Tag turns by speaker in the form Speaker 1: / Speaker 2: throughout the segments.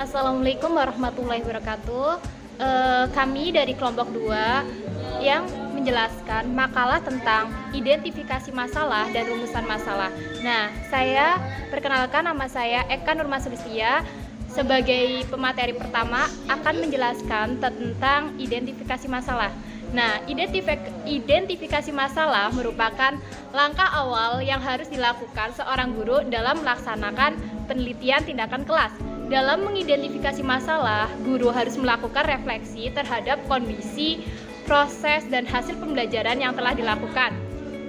Speaker 1: Assalamualaikum warahmatullahi wabarakatuh. Kami dari kelompok 2 yang menjelaskan makalah tentang identifikasi masalah dan rumusan masalah. Nah, saya perkenalkan, nama saya Eka Nurma Sulistia. Sebagai pemateri pertama akan menjelaskan tentang identifikasi masalah. Nah, identifikasi masalah merupakan langkah awal yang harus dilakukan seorang guru dalam melaksanakan penelitian tindakan kelas. Dalam mengidentifikasi masalah, guru harus melakukan refleksi terhadap kondisi, proses, dan hasil pembelajaran yang telah dilakukan.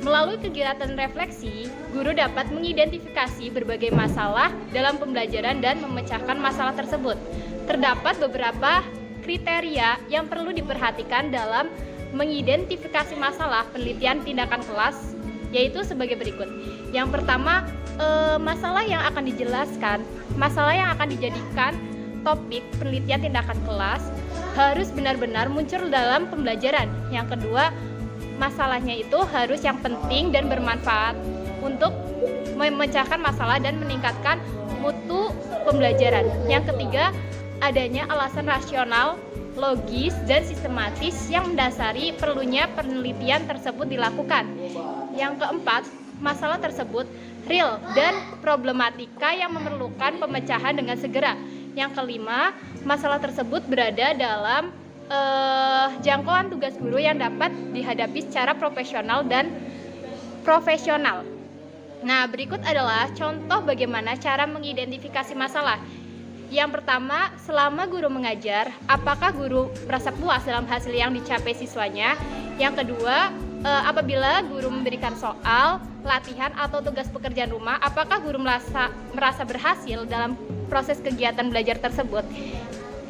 Speaker 1: Melalui kegiatan refleksi, guru dapat mengidentifikasi berbagai masalah dalam pembelajaran dan memecahkan masalah tersebut. Terdapat beberapa kriteria yang perlu diperhatikan dalam mengidentifikasi masalah penelitian tindakan kelas, yaitu sebagai berikut. Yang pertama, masalah yang akan dijelaskan, masalah yang akan dijadikan topik penelitian tindakan kelas harus benar-benar muncul dalam pembelajaran. Yang kedua, masalahnya itu harus yang penting dan bermanfaat untuk memecahkan masalah dan meningkatkan mutu pembelajaran. Yang ketiga, adanya alasan rasional, logis, dan sistematis yang mendasari perlunya penelitian tersebut dilakukan. Yang keempat, masalah tersebut real dan problematika yang memerlukan pemecahan dengan segera. Yang kelima, masalah tersebut berada dalam jangkauan tugas guru yang dapat dihadapi secara profesional dan profesional. Nah, berikut adalah contoh bagaimana cara mengidentifikasi masalah. Yang pertama, selama guru mengajar, apakah guru merasa puas dalam hasil yang dicapai siswanya? Yang kedua, apabila guru memberikan soal, latihan, atau tugas pekerjaan rumah, apakah guru merasa berhasil dalam proses kegiatan belajar tersebut?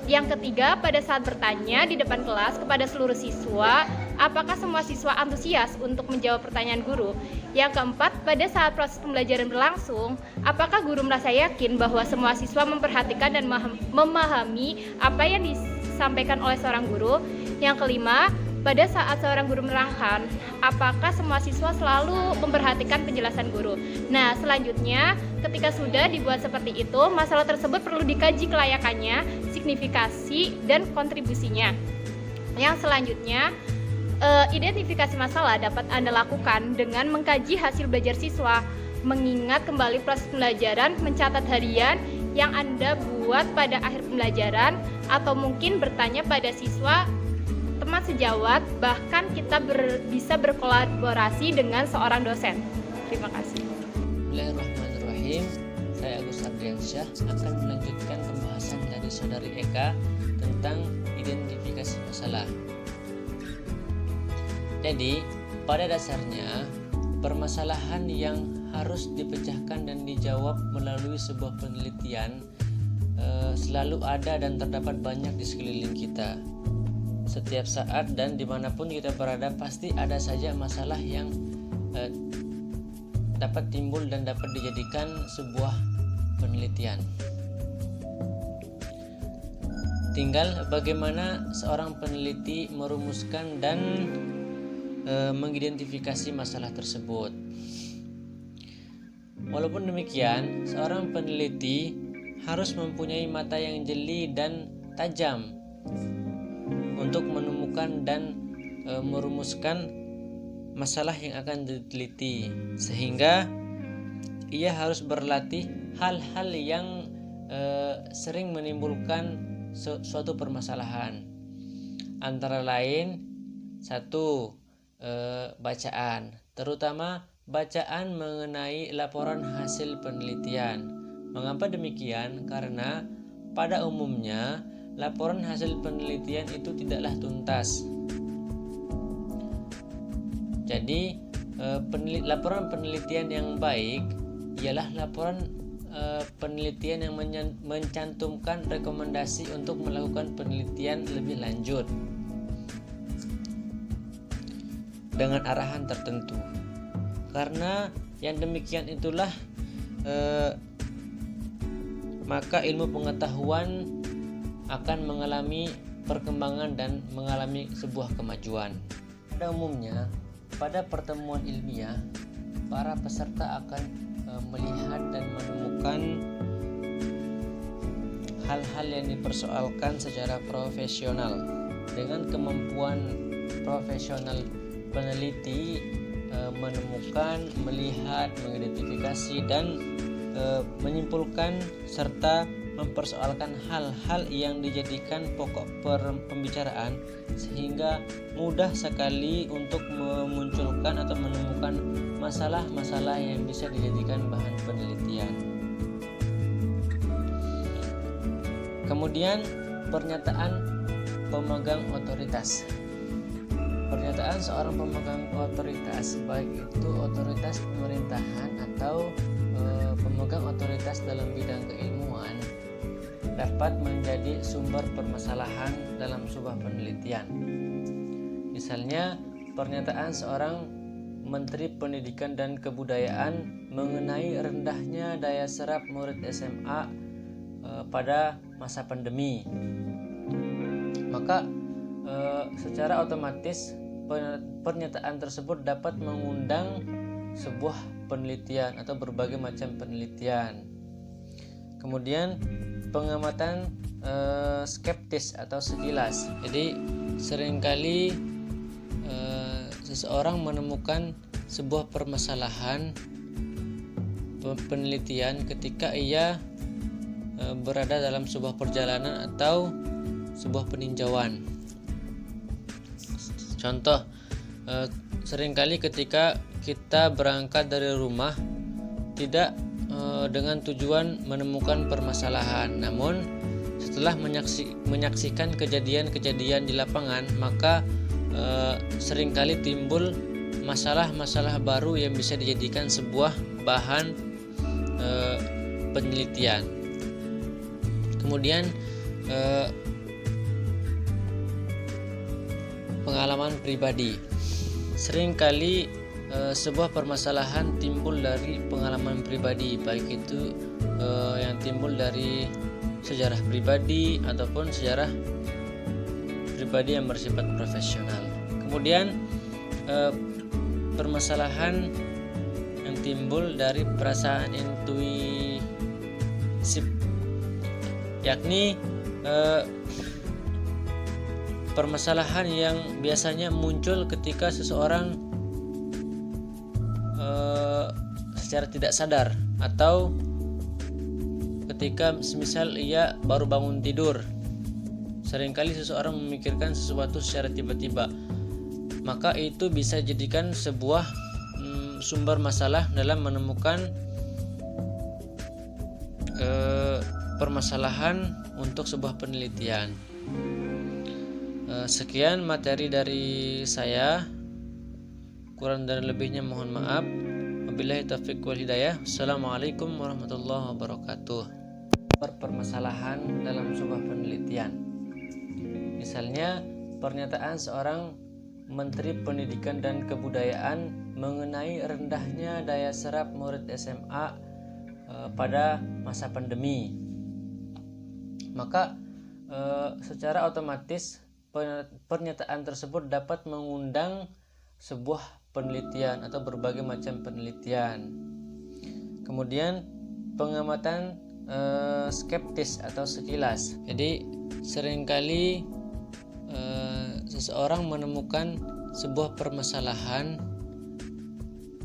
Speaker 1: Yang ketiga, pada saat bertanya di depan kelas kepada seluruh siswa, apakah semua siswa antusias untuk menjawab pertanyaan guru? Yang keempat, pada saat proses pembelajaran berlangsung, apakah guru merasa yakin bahwa semua siswa memperhatikan dan memahami apa yang disampaikan oleh seorang guru? Yang kelima, pada saat seorang guru menerangkan, apakah semua siswa selalu memperhatikan penjelasan guru? Nah, selanjutnya, ketika sudah dibuat seperti itu, masalah tersebut perlu dikaji kelayakannya, signifikasi, dan kontribusinya. Yang selanjutnya, identifikasi masalah dapat Anda lakukan dengan mengkaji hasil belajar siswa, mengingat kembali proses pembelajaran, mencatat harian yang Anda buat pada akhir pembelajaran, atau mungkin bertanya pada siswa, teman sejawat, bahkan kita bisa berkolaborasi dengan seorang dosen. Terima kasih.
Speaker 2: Bismillahirrahmanirrahim. Saya Agus Ardiansyah akan melanjutkan pembahasan dari Saudari Eka tentang identifikasi masalah. Jadi, pada dasarnya permasalahan yang harus dipecahkan dan dijawab melalui sebuah penelitian selalu ada dan terdapat banyak di sekeliling kita. Setiap saat dan dimanapun kita berada, pasti ada saja masalah yang dapat timbul dan dapat dijadikan sebuah penelitian. Tinggal bagaimana seorang peneliti merumuskan dan mengidentifikasi masalah tersebut. Walaupun demikian, seorang peneliti harus mempunyai mata yang jeli dan tajam untuk menemukan dan merumuskan masalah yang akan diteliti, sehingga ia harus berlatih hal-hal yang sering menimbulkan suatu permasalahan. Antara lain, satu, bacaan, terutama bacaan mengenai laporan hasil penelitian. Mengapa demikian? Karena pada umumnya laporan hasil penelitian itu tidaklah tuntas. Jadi laporan penelitian yang baik ialah laporan penelitian yang mencantumkan rekomendasi untuk melakukan penelitian lebih lanjut dengan arahan tertentu. Karena yang demikian itulah maka ilmu pengetahuan akan mengalami perkembangan dan mengalami sebuah kemajuan. Pada umumnya, pada pertemuan ilmiah, para peserta akan melihat dan menemukan hal-hal yang dipersoalkan secara profesional. Dengan kemampuan profesional, peneliti menemukan, melihat, mengidentifikasi, dan menyimpulkan serta mempersoalkan hal-hal yang dijadikan pokok pembicaraan, sehingga mudah sekali untuk memunculkan atau menemukan masalah-masalah yang bisa dijadikan bahan penelitian. Kemudian pernyataan pemegang otoritas. Pernyataan seorang pemegang otoritas, baik itu otoritas pemerintahan atau pemegang otoritas dalam bidang keilmuan, dapat menjadi sumber permasalahan dalam sebuah penelitian. Misalnya, pernyataan seorang Menteri Pendidikan dan Kebudayaan mengenai rendahnya daya serap murid SMA pada masa pandemi. Maka secara otomatis pernyataan tersebut dapat mengundang sebuah penelitian atau berbagai macam penelitian. Kemudian pengamatan skeptis atau sekilas. Jadi seringkali seseorang menemukan sebuah permasalahan penelitian ketika ia berada dalam sebuah perjalanan atau sebuah peninjauan. Contoh, seringkali ketika kita berangkat dari rumah tidak dengan tujuan menemukan permasalahan, namun setelah menyaksikan kejadian-kejadian di lapangan, maka seringkali timbul masalah-masalah baru yang bisa dijadikan sebuah bahan penelitian. Kemudian pengalaman pribadi. Seringkali sebuah permasalahan timbul dari pengalaman pribadi, baik itu yang timbul dari sejarah pribadi ataupun sejarah pribadi yang bersifat profesional. Kemudian permasalahan yang timbul dari perasaan intuisif, yakni permasalahan yang biasanya muncul ketika seseorang secara tidak sadar atau ketika semisal ia baru bangun tidur. Seringkali seseorang memikirkan sesuatu secara tiba-tiba, maka itu bisa jadikan sebuah sumber masalah dalam menemukan permasalahan untuk sebuah penelitian. Sekian materi dari saya, kurang dan lebihnya mohon maaf. Wabillahi taufiq wal hidayah. Assalamualaikum warahmatullahi wabarakatuh. Permasalahan dalam sebuah penelitian. Misalnya, pernyataan seorang Menteri Pendidikan dan Kebudayaan mengenai rendahnya daya serap murid SMA pada masa pandemi. Maka secara otomatis pernyataan tersebut dapat mengundang sebuah penelitian atau berbagai macam penelitian. Kemudian pengamatan skeptis atau sekilas. Jadi seringkali seseorang menemukan sebuah permasalahan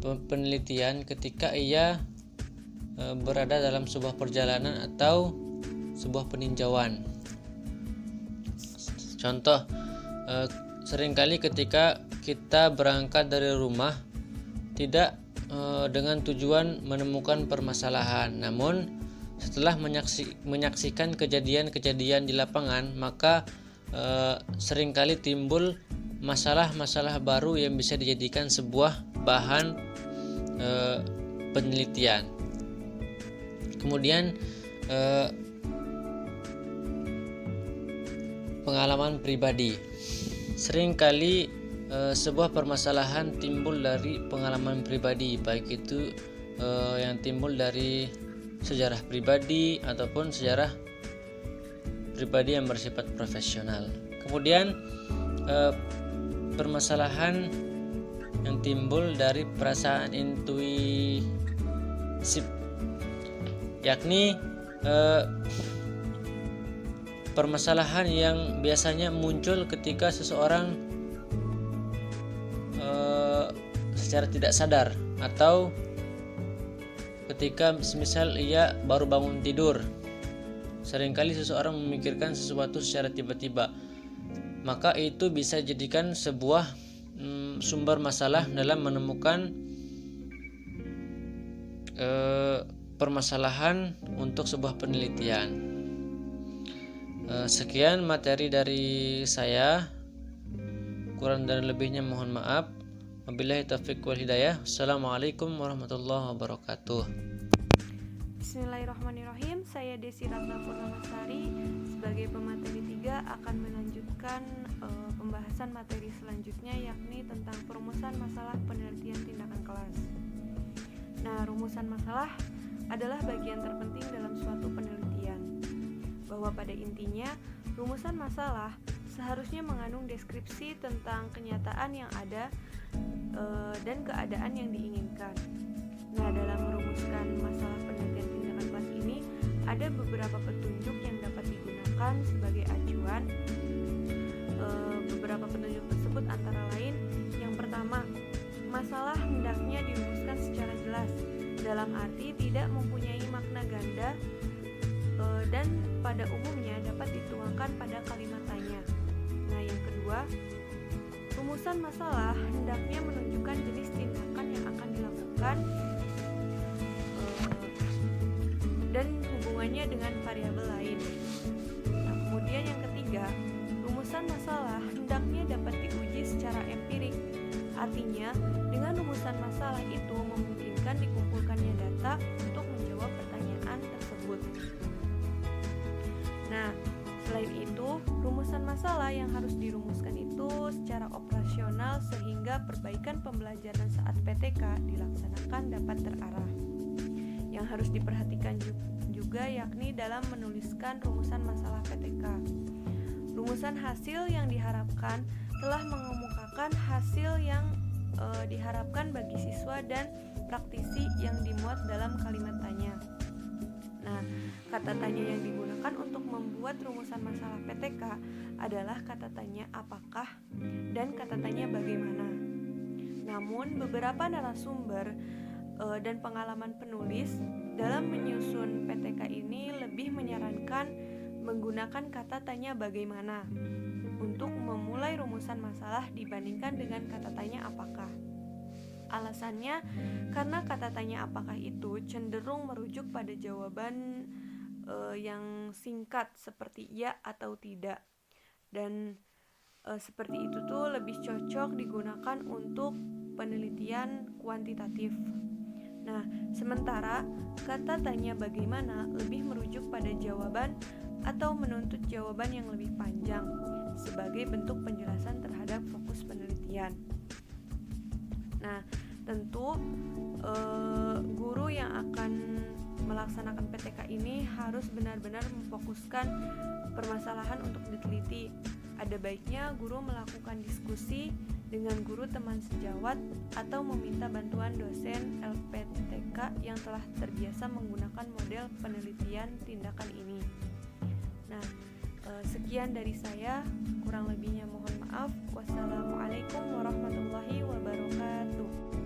Speaker 2: penelitian ketika ia berada dalam sebuah perjalanan atau sebuah peninjauan. Contoh, seringkali ketika kita berangkat dari rumah tidak dengan tujuan menemukan permasalahan, namun setelah menyaksikan kejadian-kejadian di lapangan, maka seringkali timbul masalah-masalah baru yang bisa dijadikan sebuah bahan penelitian. Kemudian pengalaman pribadi. Seringkali sebuah permasalahan timbul dari pengalaman pribadi, baik itu yang timbul dari sejarah pribadi ataupun sejarah pribadi yang bersifat profesional. Kemudian permasalahan yang timbul dari perasaan intuisif, yakni permasalahan yang biasanya muncul ketika seseorang secara tidak sadar, atau ketika misal ia baru bangun tidur. Seringkali seseorang memikirkan sesuatu secara tiba-tiba, maka itu bisa jadikan sebuah sumber masalah dalam menemukan permasalahan untuk sebuah penelitian. Sekian materi dari saya, kurang dan lebihnya mohon maaf. Wabillahi taufiq wal hidayah. Assalamualaikum warahmatullahi wabarakatuh.
Speaker 3: Bismillahirrahmanirrahim. Saya Desi Ratna Purnamasari sebagai pemateri 3 akan melanjutkan pembahasan materi selanjutnya, yakni tentang perumusan masalah penelitian tindakan kelas. Nah, rumusan masalah adalah bagian terpenting dalam suatu penelitian, bahwa pada intinya rumusan masalah seharusnya mengandung deskripsi tentang kenyataan yang ada dan keadaan yang diinginkan. Nah, dalam merumuskan masalah penelitian tindakan kelas ini ada beberapa petunjuk yang dapat digunakan sebagai acuan. Beberapa petunjuk tersebut antara lain, yang pertama, masalah hendaknya dirumuskan secara jelas, dalam arti tidak mempunyai makna ganda dan pada umumnya dapat dituangkan pada kalimat tanya. Nah, yang kedua, rumusan masalah hendaknya menunjukkan jenis tindakan yang akan dilakukan dan hubungannya dengan variabel lain. Nah, kemudian yang ketiga, rumusan masalah hendaknya dapat diuji secara empirik. Artinya, dengan rumusan masalah itu memungkinkan dikumpulkannya data untuk menjawab pertanyaan tersebut. Nah, selain itu, rumusan masalah yang harus dirumuskan itu secara operasional sehingga perbaikan pembelajaran saat PTK dilaksanakan dapat terarah. Yang harus diperhatikan juga yakni dalam menuliskan rumusan masalah PTK. Rumusan hasil yang diharapkan telah mengemukakan hasil yang diharapkan bagi siswa dan praktisi yang dimuat dalam kalimat tanya. Nah, kata tanya yang digunakan untuk membuat rumusan masalah PTK adalah kata tanya apakah dan kata tanya bagaimana. Namun, beberapa narasumber dan pengalaman penulis dalam menyusun PTK ini lebih menyarankan menggunakan kata tanya bagaimana untuk memulai rumusan masalah dibandingkan dengan kata tanya apakah. Alasannya, karena kata tanya apakah itu cenderung merujuk pada jawaban yang singkat seperti ya atau tidak, dan seperti itu tuh lebih cocok digunakan untuk penelitian kuantitatif. Nah, sementara kata tanya bagaimana lebih merujuk pada jawaban atau menuntut jawaban yang lebih panjang sebagai bentuk penjelasan terhadap fokus penelitian. Nah, tentu guru yang akan melaksanakan PTK ini harus benar-benar memfokuskan permasalahan untuk diteliti. Ada baiknya guru melakukan diskusi dengan guru teman sejawat atau meminta bantuan dosen LPTK yang telah terbiasa menggunakan model penelitian tindakan ini. Nah, sekian dari saya, kurang lebihnya mohon maaf. Wassalamualaikum warahmatullahi wabarakatuh.